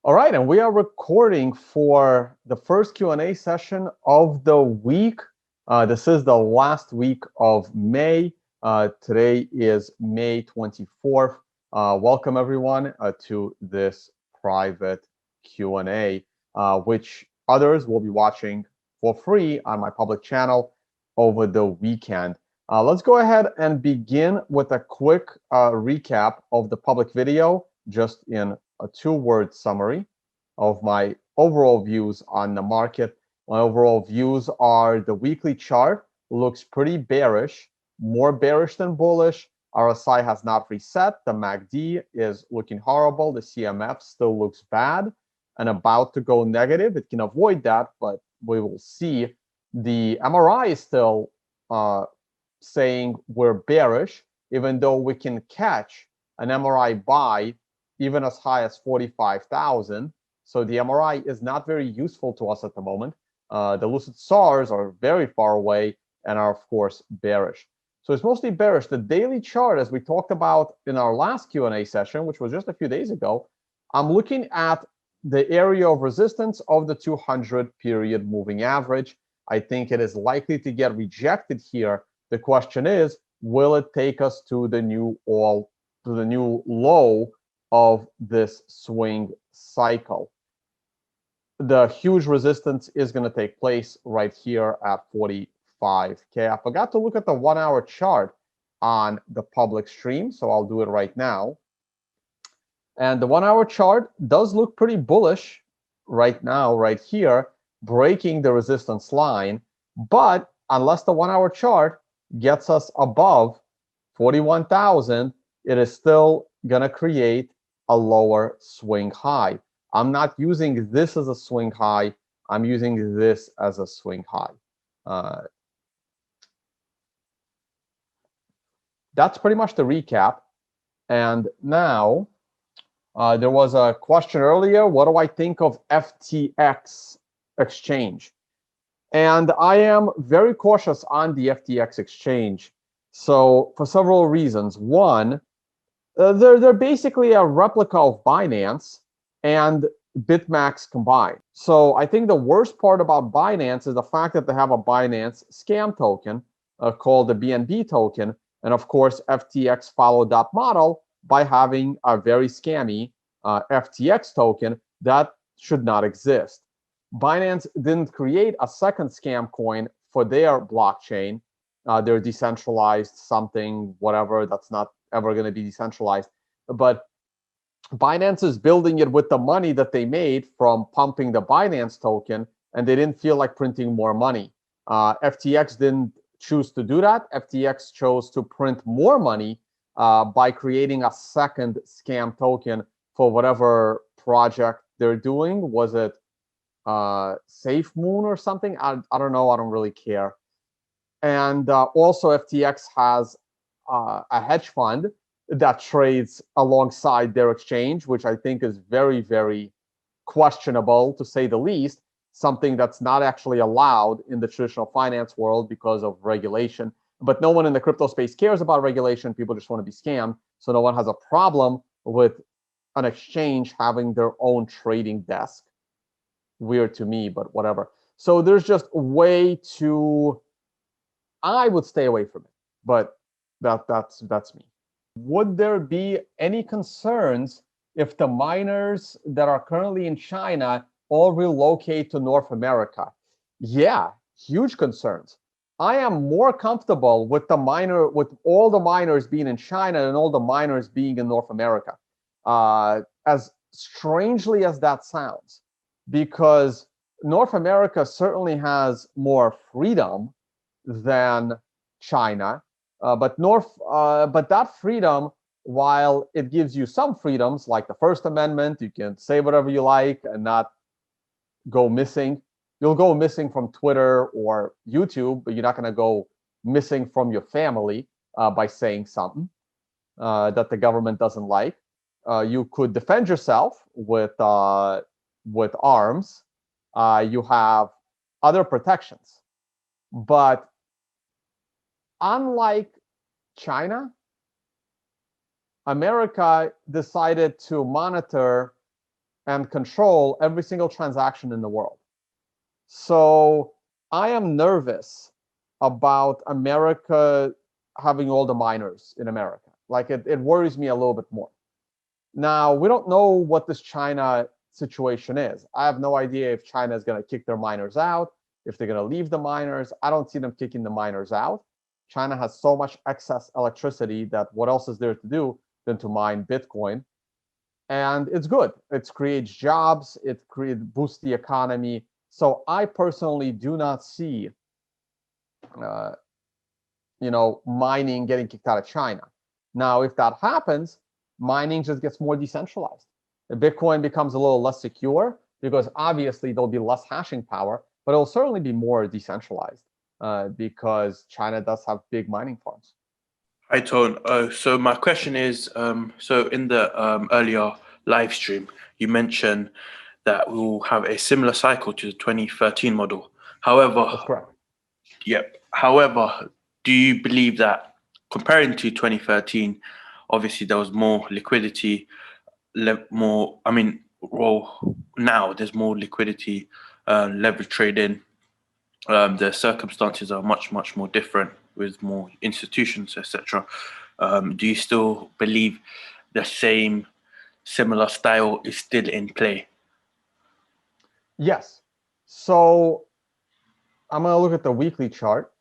All right, and we are recording for the first Q&A session of the week. This is the last week of May. Today is May 24th. Welcome everyone to this private Q&A, which others will be watching for free on my public channel over the weekend. Let's go ahead and begin with a quick recap of the public video, just in a two-word summary of my overall views on the market. My overall views are the weekly chart looks pretty bearish, more bearish than bullish. RSI has not reset. The MACD is looking horrible. The CMF still looks bad and about to go negative. It can avoid that, but we will see. The MRI is still saying we're bearish, even though we can catch an MRI buy even as high as 45,000. So the MRI is not very useful to us at the moment. The lucid SARs are very far away and are, of course, bearish. So it's mostly bearish. The daily chart, as we talked about in our last Q&A session, which was just a few days ago, I'm looking at the area of resistance of the 200 period moving average. I think it is likely to get rejected here. The question is, will it take us to the new low of this swing cycle? The huge resistance is going to take place right here at 45K. I forgot to look at the 1 hour chart on the public stream, so I'll do it right now. And the 1 hour chart does look pretty bullish right now, right here, breaking the resistance line. But unless the 1 hour chart gets us above 41,000, it is still going to create a lower swing high. I'm not using this as a swing high. I'm using this as a swing high. That's pretty much the recap. And now, there was a question earlier, what do I think of FTX exchange? And I am very cautious on the FTX exchange. So for several reasons. One, they're basically a replica of Binance and BitMax combined. So I think the worst part about Binance is the fact that they have a Binance scam token called the BNB token. And of course, FTX followed that model by having a very scammy FTX token that should not exist. Binance didn't create a second scam coin for their blockchain. Their decentralized something, whatever, that's not ever going to be decentralized. But Binance is building it with the money that they made from pumping the Binance token, and they didn't feel like printing more money. FTX didn't choose to do that. FTX chose to print more money by creating a second scam token for whatever project they're doing. Was it Safe Moon or something? I don't know. I don't really care. And also FTX has a hedge fund that trades alongside their exchange, which I think is very, very questionable, to say the least, something that's not actually allowed in the traditional finance world because of regulation. But no one in the crypto space cares about regulation. People just want to be scammed. So no one has a problem with an exchange having their own trading desk. Weird to me, but whatever. So there's just way too... I would stay away from it, but that's me. Would there be any concerns if the miners that are currently in China all relocate to North America? Yeah, huge concerns. I am more comfortable with all the miners being in China and all the miners being in North America. As strangely as that sounds, because North America certainly has more freedom than China, but that freedom, while it gives you some freedoms like the First Amendment, you can say whatever you like and not go missing. You'll go missing from Twitter or YouTube, but you're not going to go missing from your family by saying something that the government doesn't like. You could defend yourself with arms. You have other protections. But unlike China, America decided to monitor and control every single transaction in the world. So I am nervous about America having all the miners in America. Like it worries me a little bit more. Now, we don't know what this China situation is. I have no idea if China is going to kick their miners out, if they're going to leave the miners. I don't see them kicking the miners out. China has so much excess electricity that what else is there to do than to mine Bitcoin? And it's good. It creates jobs. It boosts the economy. So I personally do not see, mining getting kicked out of China. Now, if that happens, mining just gets more decentralized. The Bitcoin becomes a little less secure because obviously there'll be less hashing power, but it'll certainly be more decentralized because China does have big mining farms. Hi, Tone. So my question is, so in the earlier live stream, you mentioned that we will have a similar cycle to the 2013 model. However, That's correct. yep. However, do you believe that comparing to 2013, obviously there was more liquidity, now there's more liquidity, leverage trading. The circumstances are much, much more different with more institutions, etc. Do you still believe the same similar style is still in play? Yes. So I'm going to look at the weekly chart.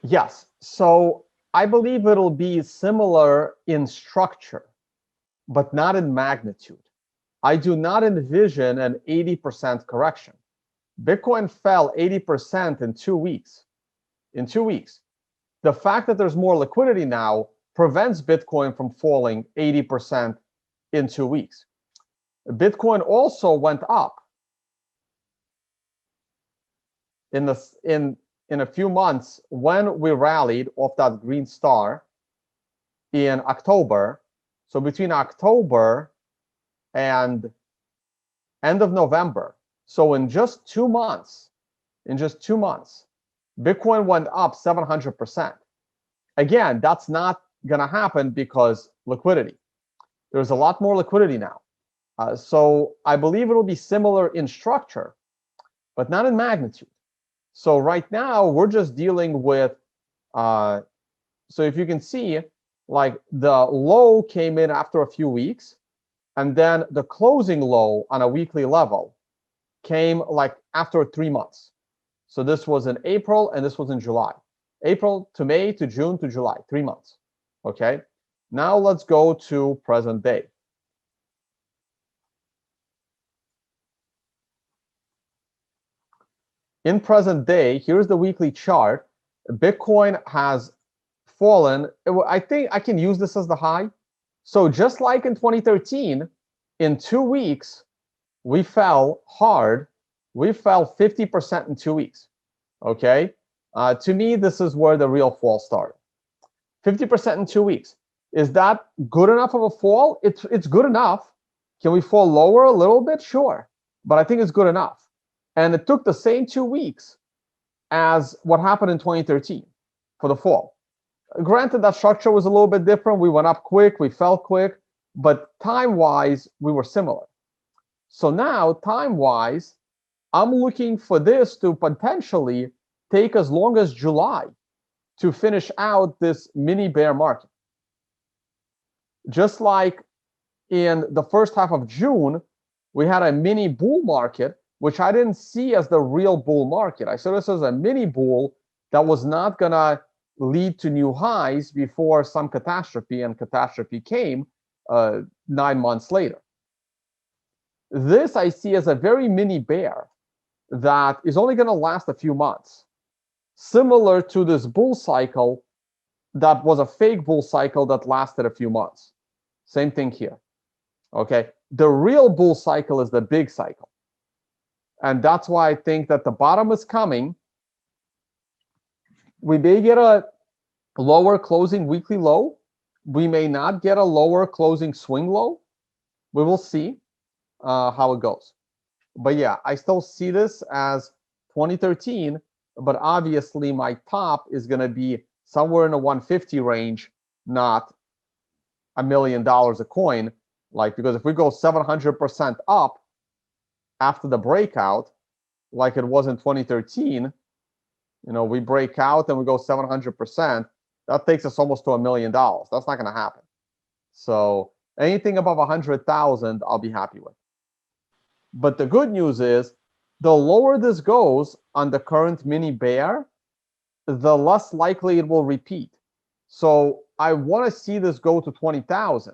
Yes. So I believe it'll be similar in structure, but not in magnitude. I do not envision an 80% correction. Bitcoin fell 80% in 2 weeks. In 2 weeks. The fact that there's more liquidity now prevents Bitcoin from falling 80% in 2 weeks. Bitcoin also went up in a few months when we rallied off that green star in October. So between October and end of November, so in just 2 months, Bitcoin went up 700%. Again, that's not going to happen because liquidity. There's a lot more liquidity now. So I believe it'll be similar in structure, but not in magnitude. So right now, we're just dealing with, so if you can see, like the low came in after a few weeks, and then the closing low on a weekly level came like after 3 months. So this was in April, and this was in July. April to May to June to July, 3 months. Okay, now let's go to present day. In present day, here's the weekly chart. Bitcoin has fallen. I think I can use this as the high. So just like in 2013, in 2 weeks, we fell hard. We fell 50% in 2 weeks. Okay, to me, this is where the real fall started. 50% in 2 weeks. Is that good enough of a fall? It's good enough. Can we fall lower a little bit? Sure, but I think it's good enough. And it took the same 2 weeks as what happened in 2013 for the fall. Granted, that structure was a little bit different. We went up quick, we fell quick, but time-wise, we were similar. So now, time-wise, I'm looking for this to potentially take as long as July to finish out this mini bear market. Just like in the first half of June, we had a mini bull market, which I didn't see as the real bull market. I saw this as a mini bull that was not going to lead to new highs before some catastrophe, and catastrophe came 9 months later. This I see as a very mini bear that is only going to last a few months, similar to this bull cycle that was a fake bull cycle that lasted a few months. Same thing here. Okay, the real bull cycle is the big cycle. And that's why I think that the bottom is coming. We may get a lower closing weekly low. We may not get a lower closing swing low. We will see how it goes. But yeah, I still see this as 2013, but obviously my top is going to be somewhere in the 150 range, not $1 million a coin, like, because if we go 700% up after the breakout, like it was in 2013, we break out and we go 700%, that takes us almost to $1 million. That's not going to happen. So anything above 100,000, I'll be happy with. But the good news is, the lower this goes on the current mini bear, the less likely it will repeat. So I want to see this go to 20,000,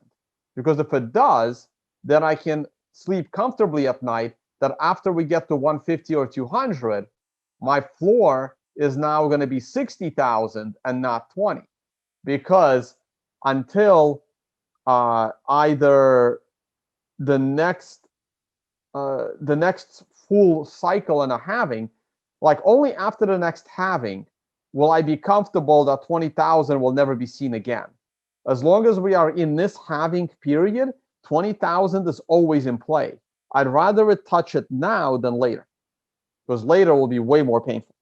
because if it does, then I can sleep comfortably at night that after we get to 150 or 200, my floor is now going to be 60,000 and not 20, because until either the next full cycle and a halving, like only after the next halving will I be comfortable that 20,000 will never be seen again. As long as we are in this halving period, 20,000 is always in play. I'd rather it touch it now than later, because later will be way more painful.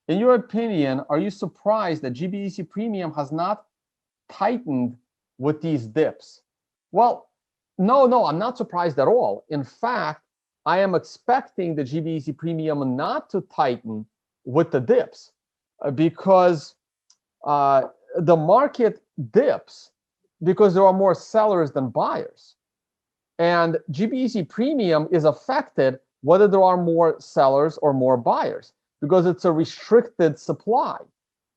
In your opinion, are you surprised that GBTC premium has not tightened with these dips? Well, no, I'm not surprised at all. In fact, I am expecting the GBTC premium not to tighten with the dips, because the market dips because there are more sellers than buyers. And GBTC premium is affected whether there are more sellers or more buyers, because it's a restricted supply.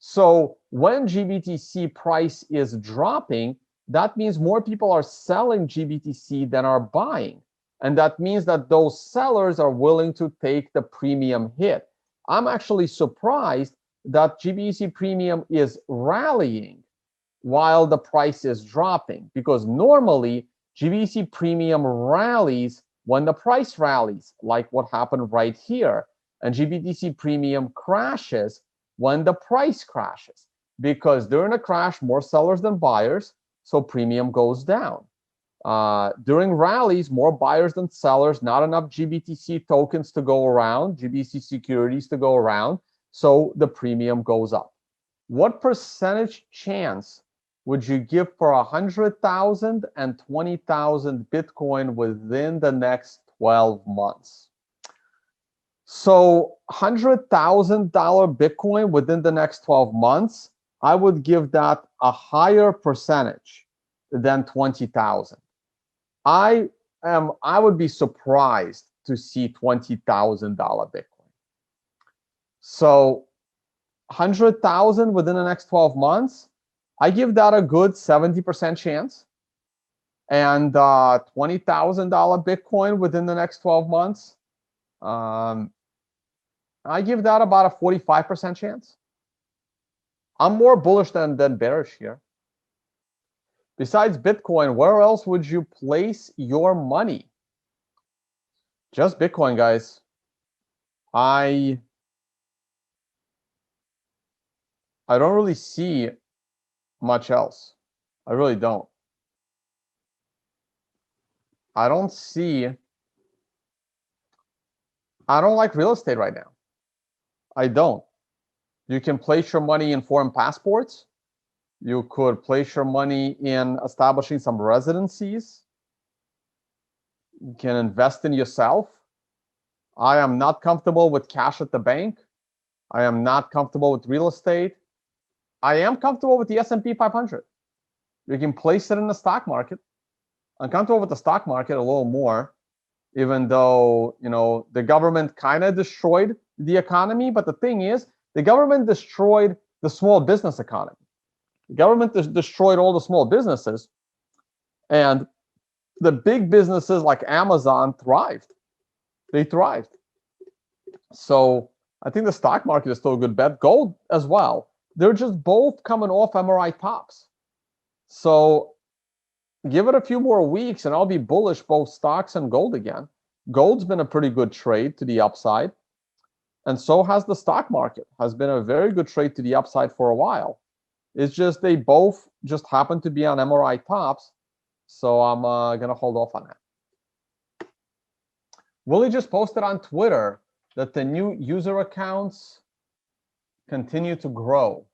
So when GBTC price is dropping, that means more people are selling GBTC than are buying. And that means that those sellers are willing to take the premium hit. I'm actually surprised that GBTC premium is rallying while the price is dropping, because normally GBTC premium rallies when the price rallies, like what happened right here. And GBTC premium crashes when the price crashes, because during a crash, more sellers than buyers, so premium goes down. During rallies, more buyers than sellers, not enough GBTC tokens to go around, GBTC securities to go around, so the premium goes up. What percentage chance would you give for 100,000 and 20,000 Bitcoin within the next 12 months? So $100,000 Bitcoin within the next 12 months, I would give that a higher percentage than 20,000. I would be surprised to see $20,000 Bitcoin. So 100,000 within the next 12 months, I give that a good 70% chance. And $20,000 Bitcoin within the next 12 months, I give that about a 45% chance. I'm more bullish than bearish here. Besides Bitcoin, where else would you place your money? Just Bitcoin, guys. I don't really see much else. I really don't. I don't like real estate right now. I don't. You can place your money in foreign passports. You could place your money in establishing some residencies. You can invest in yourself. I am not comfortable with cash at the bank. I am not comfortable with real estate. I am comfortable with the S&P 500. You can place it in the stock market. I'm comfortable with the stock market a little more, even though, the government kind of destroyed the economy. But the thing is, the government destroyed the small business economy. The government destroyed all the small businesses, and the big businesses like Amazon thrived. They thrived. So I think the stock market is still a good bet. Gold as well. They're just both coming off MRI tops. So give it a few more weeks and I'll be bullish both stocks and gold again. Gold's been a pretty good trade to the upside. And so has the stock market. Has been a very good trade to the upside for a while. It's just they both just happen to be on MRI tops. So I'm going to hold off on that. Willie just posted on Twitter that the new user accounts continue to grow.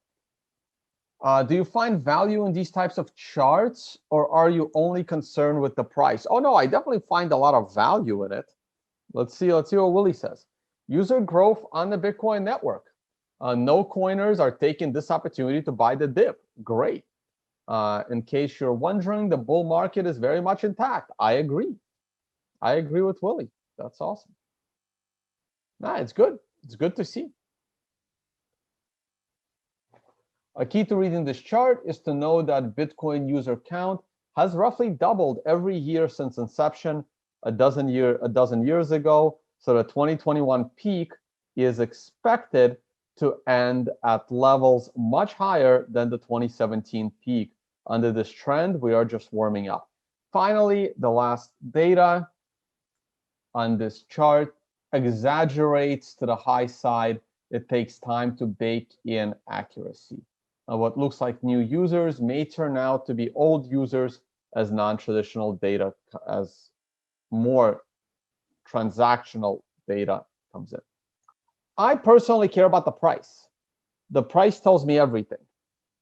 Do you find value in these types of charts, or are you only concerned with the price? Oh no, I definitely find a lot of value in it. Let's see what Willie says. User growth on the Bitcoin network. No coiners are taking this opportunity to buy the dip. Great. In case you're wondering, the bull market is very much intact. I agree. I agree with Willie. That's awesome. Nah, it's good. It's good to see. A key to reading this chart is to know that Bitcoin user count has roughly doubled every year since inception a dozen years ago. So the 2021 peak is expected to end at levels much higher than the 2017 peak. Under this trend, we are just warming up. Finally, the last data on this chart exaggerates to the high side. It takes time to bake in accuracy. What looks like new users may turn out to be old users as non-traditional data, as more transactional data comes in. I personally care about the price. The price tells me everything.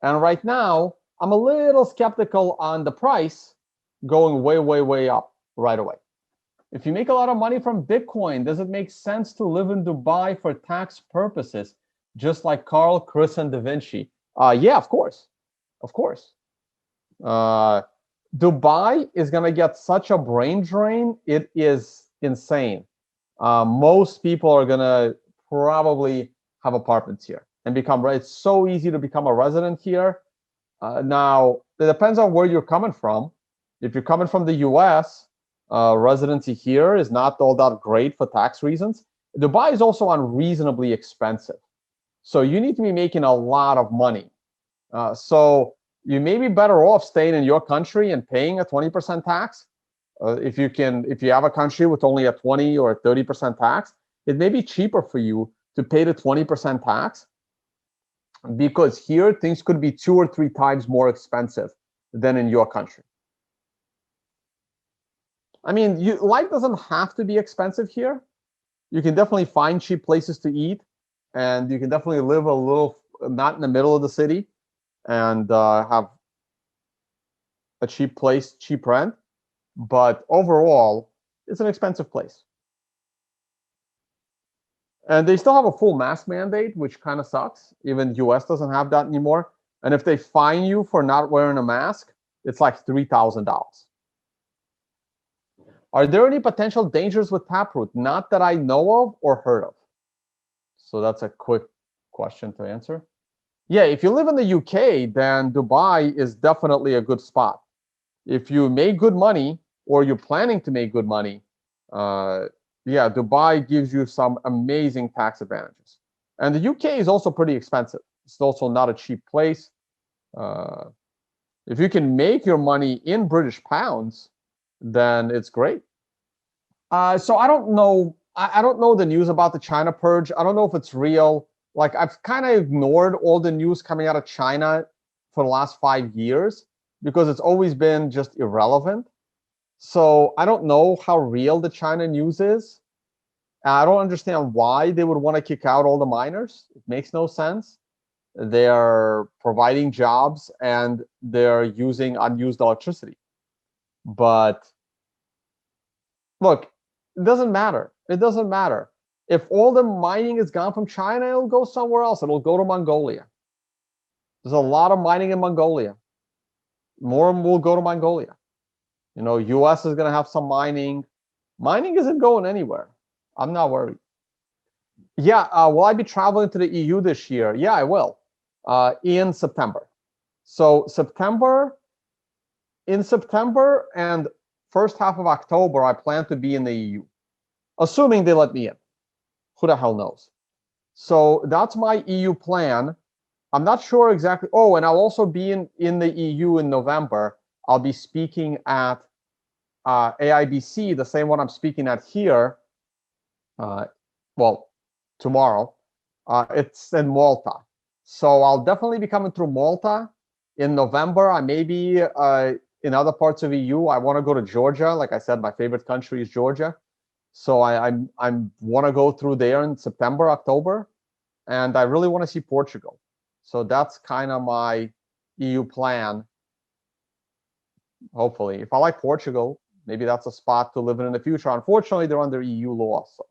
And right now, I'm a little skeptical on the price going way, way, way up right away. If you make a lot of money from Bitcoin, does it make sense to live in Dubai for tax purposes, just like Carl, Chris, and Da Vinci? Yeah, of course. Of course. Dubai is going to get such a brain drain. It is insane. Most people are going to probably have apartments here and become, it's so easy to become a resident here. Now, it depends on where you're coming from. If you're coming from the US, residency here is not all that great for tax reasons. Dubai is also unreasonably expensive. So you need to be making a lot of money. So you may be better off staying in your country and paying a 20% tax. If you have a country with only a 20 or a 30% tax, it may be cheaper for you to pay the 20% tax, because here things could be 2 or 3 times more expensive than in your country. I mean, life doesn't have to be expensive here. You can definitely find cheap places to eat, and you can definitely live a little, not in the middle of the city, and have a cheap place, cheap rent. But overall, it's an expensive place. And they still have a full mask mandate, which kind of sucks. Even US doesn't have that anymore. And if they fine you for not wearing a mask, it's like $3,000. Are there any potential dangers with Taproot? Not that I know of or heard of. So that's a quick question to answer. Yeah, if you live in the UK, then Dubai is definitely a good spot. If you make good money, or you're planning to make good money, yeah, Dubai gives you some amazing tax advantages. And the UK is also pretty expensive. It's also not a cheap place. If you can make your money in British pounds, then it's great. So I don't know. I don't know the news about the China purge. I don't know if it's real. Like, I've kind of ignored all the news coming out of China for the last 5 years because it's always been just irrelevant. So I don't know how real the China news is. I don't understand why they would want to kick out all the miners. It makes no sense. They're providing jobs and they're using unused electricity. But look, it doesn't matter. It doesn't matter. If all the mining is gone from China, it'll go somewhere else. It'll go to Mongolia. There's a lot of mining in Mongolia. More will go to Mongolia. You know, US is going to have some mining. Mining isn't going anywhere. I'm not worried. Yeah, will I be traveling to the EU this year? Yeah, I will, in September. So in September and first half of October, I plan to be in the EU, assuming they let me in. Who the hell knows? So that's my EU plan. I'm not sure exactly. Oh, and I'll also be in the EU in November. I'll be speaking at AIBC, the same one I'm speaking at here. Well, tomorrow. It's in Malta. So I'll definitely be coming through Malta in November. I may be in other parts of EU. I want to go to Georgia. Like I said, my favorite country is Georgia. So I want to go through there in September, October. And I really want to see Portugal. So that's kind of my EU plan. Hopefully, if I like Portugal, maybe that's a spot to live in the future. Unfortunately, they're under EU law. So